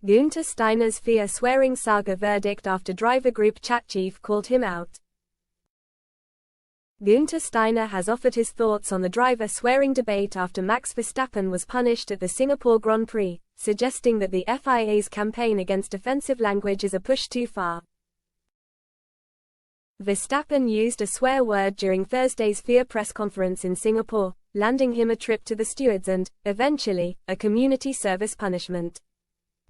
Guenther Steiner's FIA swearing saga verdict after driver group chat chief called him out. Guenther Steiner has offered his thoughts on the driver swearing debate after Max Verstappen was punished at the Singapore Grand Prix, suggesting that the FIA's campaign against offensive language is a push too far. Verstappen used a swear word during Thursday's FIA press conference in Singapore, landing him a trip to the stewards and, eventually, a community service punishment.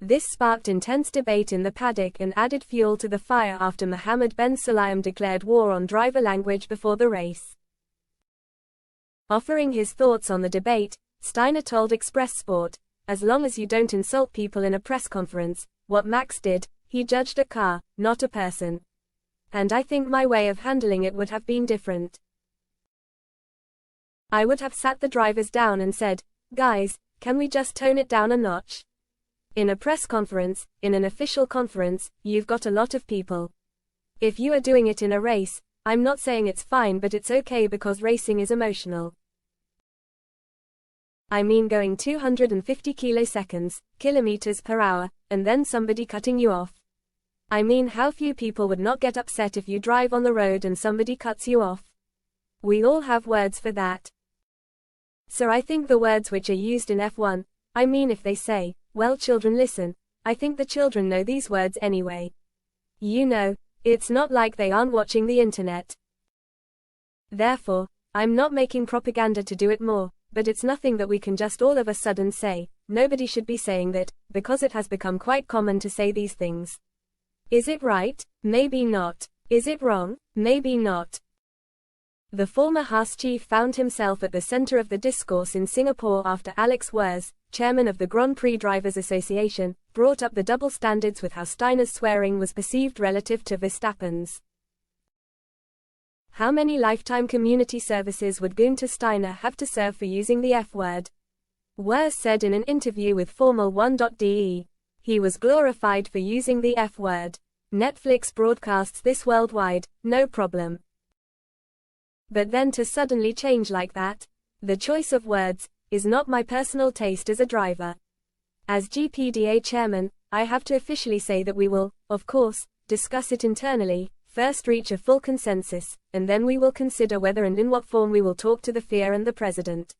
This sparked intense debate in the paddock and added fuel to the fire after Mohammed Ben Sulayem declared war on driver language before the race. Offering his thoughts on the debate, Steiner told Express Sport, "As long as you don't insult people in a press conference, what Max did, he judged a car, not a person. And I think my way of handling it would have been different. I would have sat the drivers down and said, guys, can we just tone it down a notch? In a press conference, in an official conference, you've got a lot of people. If you are doing it in a race, I'm not saying it's fine, but it's okay because racing is emotional. I mean going 250 kilometers per hour, and then somebody cutting you off. I mean how few people would not get upset if you drive on the road and somebody cuts you off. We all have words for that. So I think the words which are used in F1, I mean if they say, well children listen, I think the children know these words anyway. You know, it's not like they aren't watching the internet. Therefore, I'm not making propaganda to do it more, but it's nothing that we can just all of a sudden say. Nobody should be saying that, because it has become quite common to say these things. Is it right? Maybe not. Is it wrong? Maybe not." The former Haas chief found himself at the center of the discourse in Singapore after Alex Wurz, chairman of the Grand Prix Drivers Association, brought up the double standards with how Steiner's swearing was perceived relative to Verstappen's. How many lifetime community services would Guenther Steiner have to serve for using the F-word? Wurz said in an interview with Formel1.de. He was glorified for using the F-word. Netflix broadcasts this worldwide, no problem. But then to suddenly change like that? The choice of words is not my personal taste as a driver. As GPDA chairman, I have to officially say that we will, of course, discuss it internally, first reach a full consensus, and then we will consider whether and in what form we will talk to the FIA and the president.